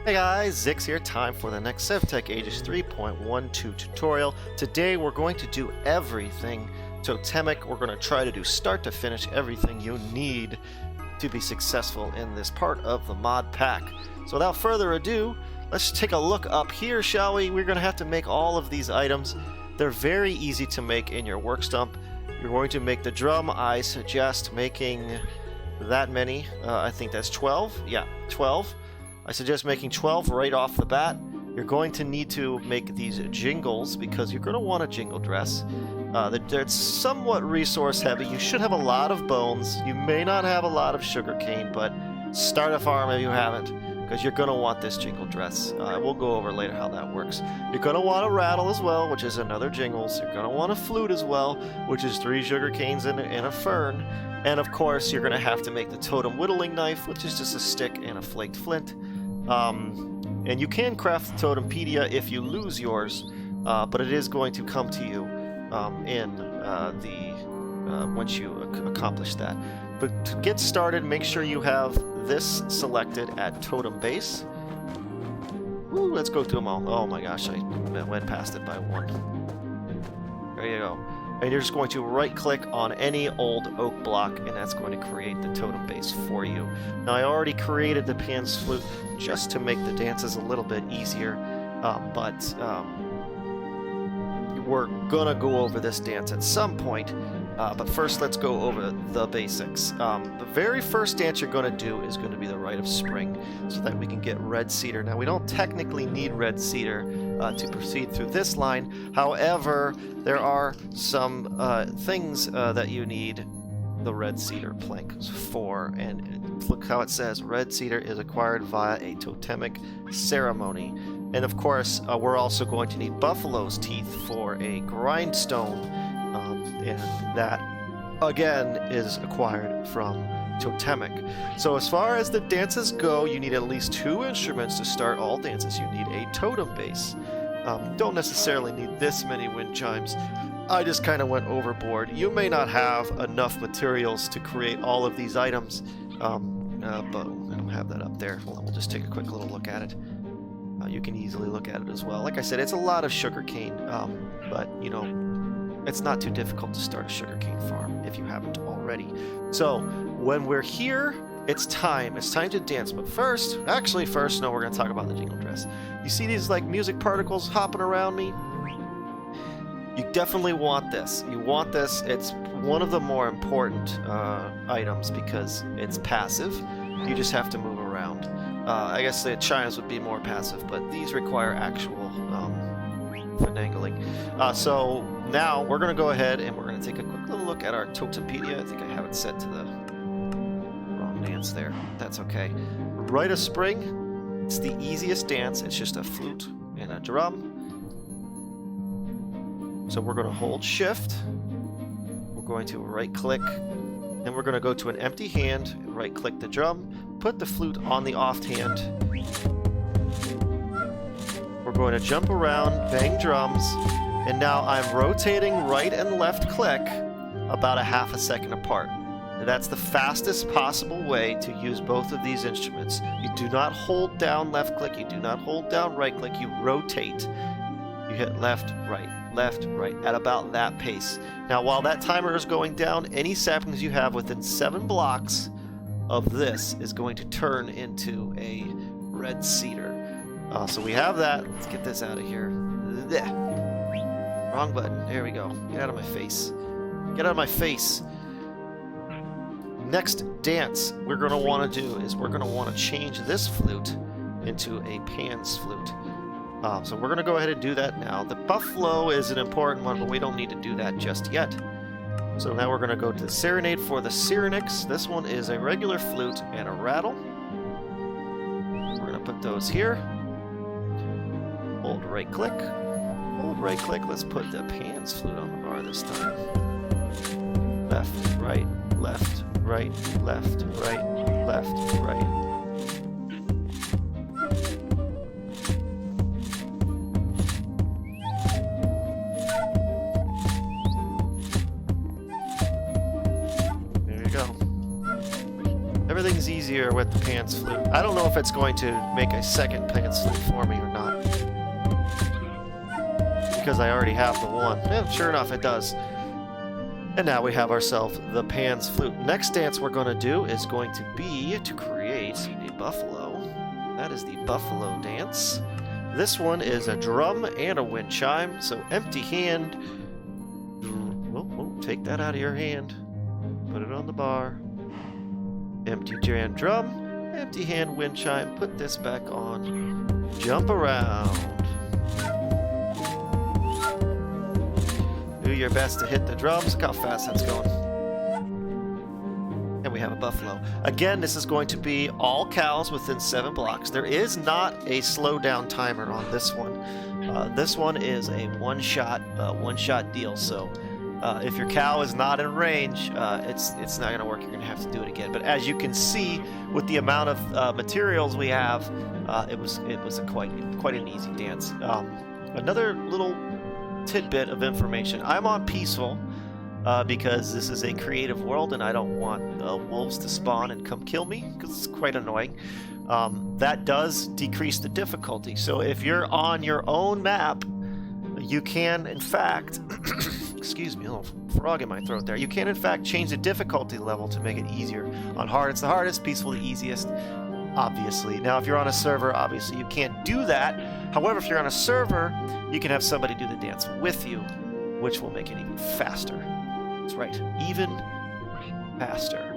Hey guys, Zix here. Time for the next Sevtech Ages 3.12 tutorial. Today we're going to do everything Totemic. We're going to try to do start to finish everything you need to be successful in this part of the mod pack. So without further ado, let's take a look up here, shall we? We're going to have to make all of these items. They're very easy to make in your work stump. You're going to make the drum. I suggest making that many. I think that's 12. Yeah, 12. I suggest making 12 right off the bat. You're going to need to make these jingles because you're going to want a jingle dress. It's somewhat resource heavy. You should have a lot of bones. You may not have a lot of sugarcane, but start a farm if you haven't, because you're going to want this jingle dress. We'll go over later how that works. You're going to want a rattle as well, which is another jingles. You're going to want a flute as well, which is 3 sugar canes and a fern. And of course, you're going to have to make the totem whittling knife, which is just a stick and a flaked flint. And you can craft the Totempedia if you lose yours, but it is going to come to you once you accomplish that. But to get started, make sure you have this selected at Totem Base. Ooh, let's go through them all. Oh my gosh, I went past it by 1. There you go. And you're just going to right-click on any old oak block, and that's going to create the totem base for you. Now, I already created the Pan's Flute just to make the dances a little bit easier, but we're gonna go over this dance at some point. But first, let's go over the basics. The very first dance you're going to do is going to be the Rite of Spring, so that we can get red cedar. Now, we don't technically need red cedar to proceed through this line. However, there are some things that you need the red cedar planks for. And look how it says, red cedar is acquired via a totemic ceremony. And of course, we're also going to need buffalo's teeth for a grindstone. And that, again, is acquired from Totemic. So as far as the dances go, you need at least 2 instruments to start all dances. You need a totem base. Don't necessarily need this many wind chimes. I just kind of went overboard. You may not have enough materials to create all of these items, but I don't have that up there. We'll just take a quick little look at it. You can easily look at it as well. Like I said, it's a lot of sugarcane, but, you know, it's not too difficult to start a sugarcane farm if you haven't already. So when we're here, it's time to dance. But first, no, we're going to talk about the jingle dress. You see these like music particles hopping around me? You definitely want this. You want this. It's one of the more important items because it's passive. You just have to move around. I guess the chimes would be more passive, but these require actual finagling. So now we're going to go ahead and we're going to take a quick little look at our Totempedia. I think I have it set to the wrong dance there. That's okay. Rite of Spring. It's the easiest dance. It's just a flute and a drum. So we're going to hold shift. We're going to right click. Then we're going to go to an empty hand, right click the drum, put the flute on the off hand. We're going to jump around, bang drums, and now I'm rotating right and left click about a ½ a second apart. And that's the fastest possible way to use both of these instruments. You do not hold down left click, you do not hold down right click, you rotate. You hit left, right at about that pace. Now while that timer is going down, any saplings you have within 7 blocks of this is going to turn into a red cedar. So we have that. Let's get this out of here. Blech. Wrong button. There we go. Get out of my face. Get out of my face. Next dance we're going to want to do is we're going to want to change this flute into a Pan's Flute. So we're going to go ahead and do that now. The buffalo is an important one, but we don't need to do that just yet. So now we're going to go to the serenade for the syrinx. This one is a regular flute and a rattle. We're going to put those here. Hold right click. Hold right click. Let's put the Pan's Flute on the bar this time. Left, right, left, right, left, right, left, right. Everything's easy easier with the Pan's Flute. I don't know if it's going to make a second Pan's Flute for me or not. Because I already have the one. Yeah, sure enough, it does. And now we have ourselves the Pan's Flute. Next dance we're going to do is going to be to create a buffalo. That is the buffalo dance. This one is a drum and a wind chime, so empty hand. Whoa, take that out of your hand. Put it on the bar. Empty hand drum, empty hand wind chime. Put this back on. Jump around. Do your best to hit the drums. Look how fast that's going. And we have a buffalo. Again, this is going to be all cows within 7 blocks. There is not a slowdown timer on this one. This one is a one-shot deal. So if your cow is not in range, it's not going to work. You're going to have to do it again. But as you can see, with the amount of materials we have, it was quite an easy dance. Another little tidbit of information. I'm on peaceful because this is a creative world and I don't want wolves to spawn and come kill me because it's quite annoying. That does decrease the difficulty. So if you're on your own map, you can in fact excuse me, a little frog in my throat there. You can in fact change the difficulty level to make it easier. On hard it's the hardest, peaceful the easiest, obviously. Now if you're on a server, obviously you can't do that. However, if you're on a server, you can have somebody do the dance with you, which will make it even faster. That's right, even faster.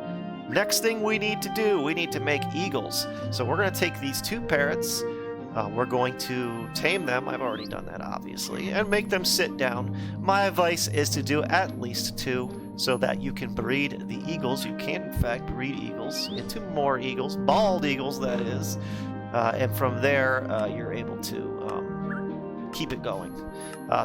Next thing we need to do, we need to make eagles. So we're going to take these 2 parrots, we're going to tame them, I've already done that obviously, and make them sit down. My advice is to do at least 2 so that you can breed the eagles. You can in fact breed eagles into more eagles, bald eagles that is, and from there you're able to keep it going.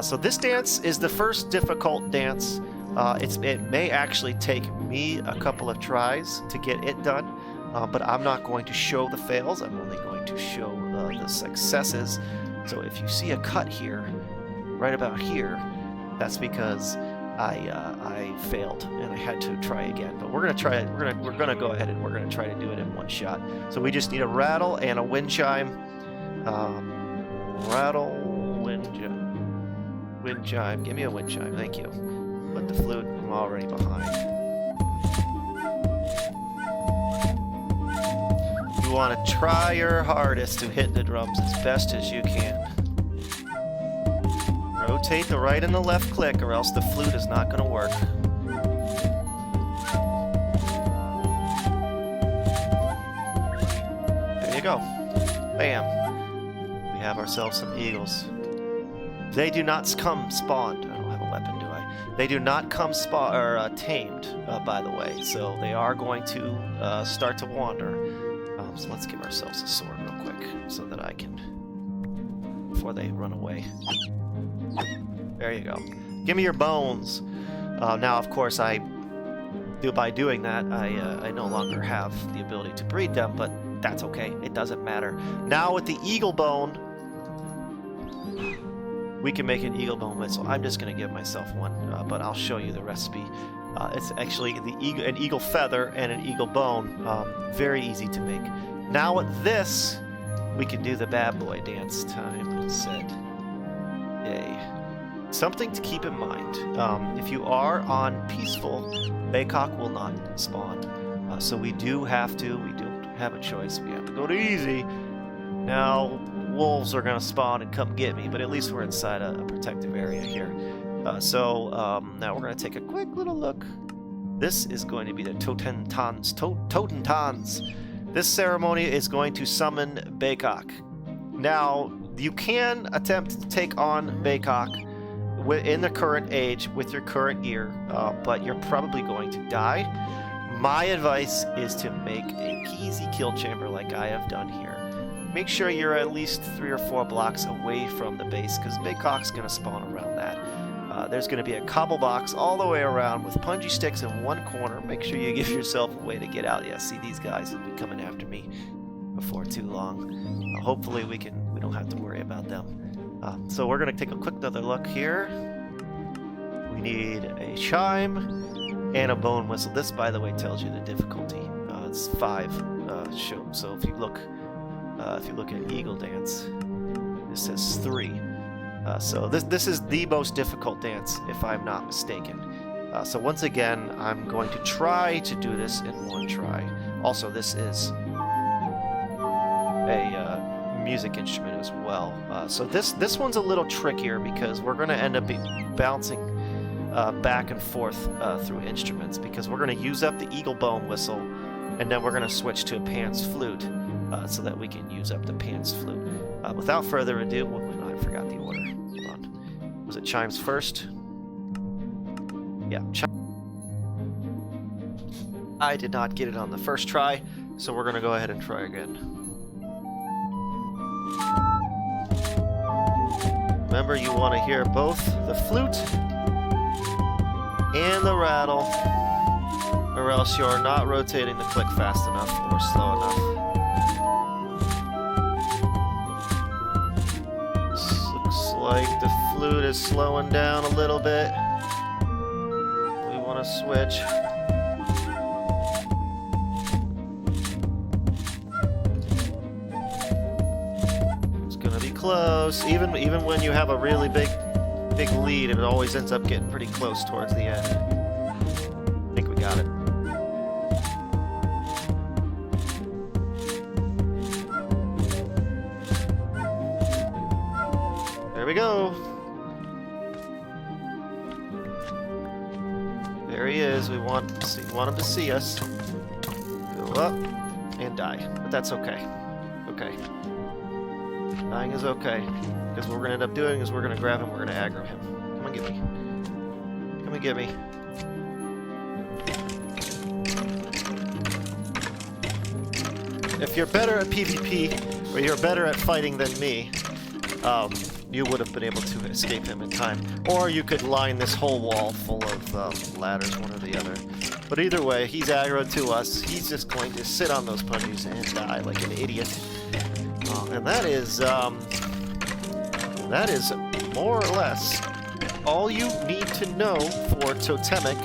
So this dance is the first difficult dance. It may actually take me a couple of tries to get it done, but I'm not going to show the fails. I'm only going to show the successes. So if you see a cut here, right about here, that's because I failed and I had to try again. But we're gonna try it. We're gonna go ahead and we're gonna try to do it in one shot. So we just need a rattle and a wind chime. Rattle, wind chime. Give me a wind chime, thank you. Put the flute. I'm already behind. You want to try your hardest to hit the drums as best as you can. Rotate the right and the left click or else the flute is not going to work. There you go. Bam. We have ourselves some eagles. They do not come spawned. I don't have a weapon, do I? They do not come tamed, by the way. So they are going to start to wander. So let's give ourselves a sword real quick so that I can... before they run away. There you go. Give me your bones. Now, of course, by doing that, I no longer have the ability to breed them, but that's okay. It doesn't matter. Now with the eagle bone, we can make an eagle bone whistle. I'm just going to give myself one, but I'll show you the recipe. It's actually an eagle feather and an eagle bone. Very easy to make. Now with this, we can do the bad boy dance time instead. Yay. Something to keep in mind. If you are on peaceful, Baykok will not spawn. So we do have a choice. We have to go to easy. Now, wolves are going to spawn and come get me, but at least we're inside a protective area here. Now we're going to take a quick little look. This is going to be the Totentans. This ceremony is going to summon Baykok. Now, you can attempt to take on Baykok in the current age with your current gear, but you're probably going to die. My advice is to make an easy kill chamber like I have done here. Make sure you're at least 3 or 4 blocks away from the base, because Baykok's going to spawn around that. There's going to be a cobble box all the way around with punji sticks in one corner. Make sure you give yourself a way to get out. Yeah, see, these guys will be coming after me before too long. Hopefully we don't have to worry about them. So we're going to take a quick another look here. We need a chime and a bone whistle. This, by the way, tells you the difficulty. It's 5. show. So if you look at Eagle Dance, this says 3. So this is the most difficult dance, if I'm not mistaken. So once again, I'm going to try to do this in one try. Also, this is a music instrument as well. So this one's a little trickier because we're going to end up bouncing back and forth through instruments, because we're going to use up the eagle bone whistle, and then we're going to switch to a Pan's flute so that we can use up the Pan's flute. Without further ado, I forgot the order. Hold on. Was it chimes first? Yeah. I did not get it on the first try, so we're going to go ahead and try again. Remember, you want to hear both the flute and the rattle, or else you're not rotating the click fast enough or slow enough. This looks like the flute is slowing down a little bit. We want to switch. It's gonna be close. Even when you have a really big lead, it always ends up getting pretty close towards the end. I think we got it. There we go. There he is. We want him to see us. Go up and die, but that's okay. Okay. Dying is okay. Because what we're going to end up doing is we're going to grab him, we're going to aggro him. Come and get me. Come and get me. If you're better at PvP, or you're better at fighting than me, you would have been able to escape him in time. Or you could line this whole wall full of ladders, one or the other. But either way, he's aggroed to us. He's just going to sit on those punches and die like an idiot. And that is more or less all you need to know for Totemic.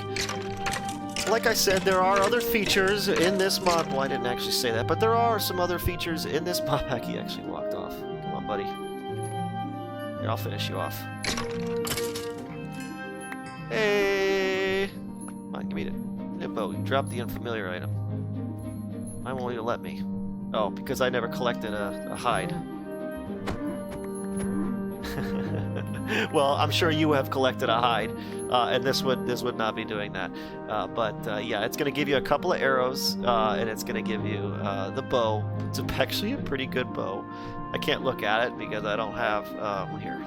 Like I said, there are other features in this mod. Well, I didn't actually say that, but there are some other features in this mod pack. He actually walked off. Come on, buddy. Here, I'll finish you off. Hey! Come on, give me the bow. You dropped the unfamiliar item. Why won't you let me? Oh, because I never collected a hide. Well, I'm sure you have collected a hide, and this would not be doing that. Yeah, it's going to give you a couple of arrows, and it's going to give you the bow. It's actually a pretty good bow. I can't look at it because I don't have here.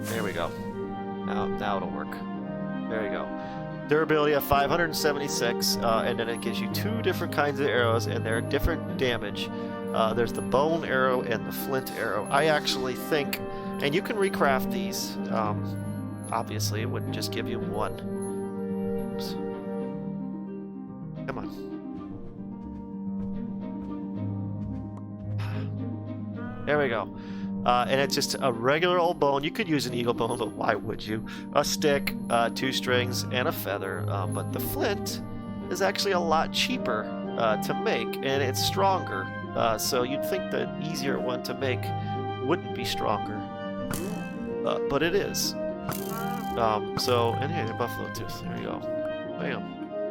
There we go. Now it'll work. There you go. Durability of 576, and then it gives you 2 different kinds of arrows, and they're different damage. There's the bone arrow and the flint arrow. I actually think, and you can recraft these, obviously it wouldn't just give you 1. Oops. Come on. There we go. And it's just a regular old bone. You could use an eagle bone, but why would you? A stick, 2 strings, and a feather. But the flint is actually a lot cheaper to make, and it's stronger. So you'd think the easier one to make wouldn't be stronger. But it is. And here, the buffalo tooth. There you go. Bam.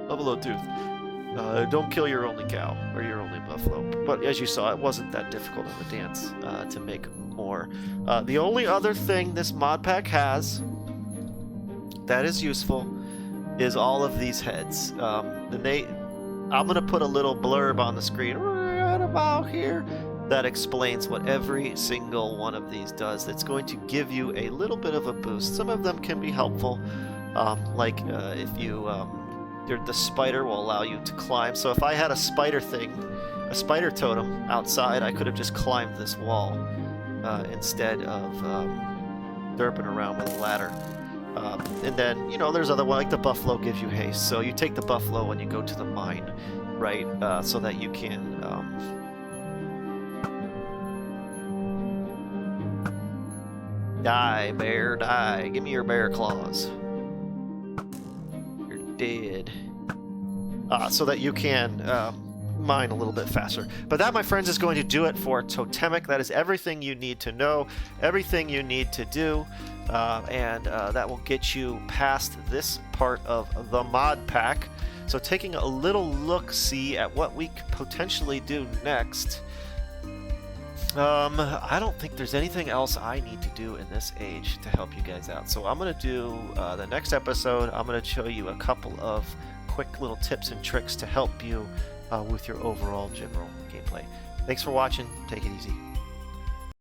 Buffalo tooth. Don't kill your only cow, or your only buffalo. But as you saw, it wasn't that difficult of a dance to make more. The only other thing this mod pack has that is useful is all of these heads. I'm going to put a little blurb on the screen right about here that explains what every single one of these does. It's going to give you a little bit of a boost. Some of them can be helpful, if you... the spider will allow you to climb. So if I had a spider totem outside, I could have just climbed this wall instead of derping around with a ladder. And then, there's other ones, like the buffalo gives you haste. So you take the buffalo when you go to the mine, right? So that you can... Die, bear, die. Give me your bear claws. You're dead. so that you can mine a little bit faster. But that, my friends, is going to do it for Totemic. That is everything you need to know, everything you need to do, and that will get you past this part of the mod pack. So taking a little look-see at what we could potentially do next. I don't think there's anything else I need to do in this age to help you guys out. So I'm going to do the next episode. I'm going to show you a couple of quick little tips and tricks to help you with your overall general gameplay. Thanks for watching. Take it easy.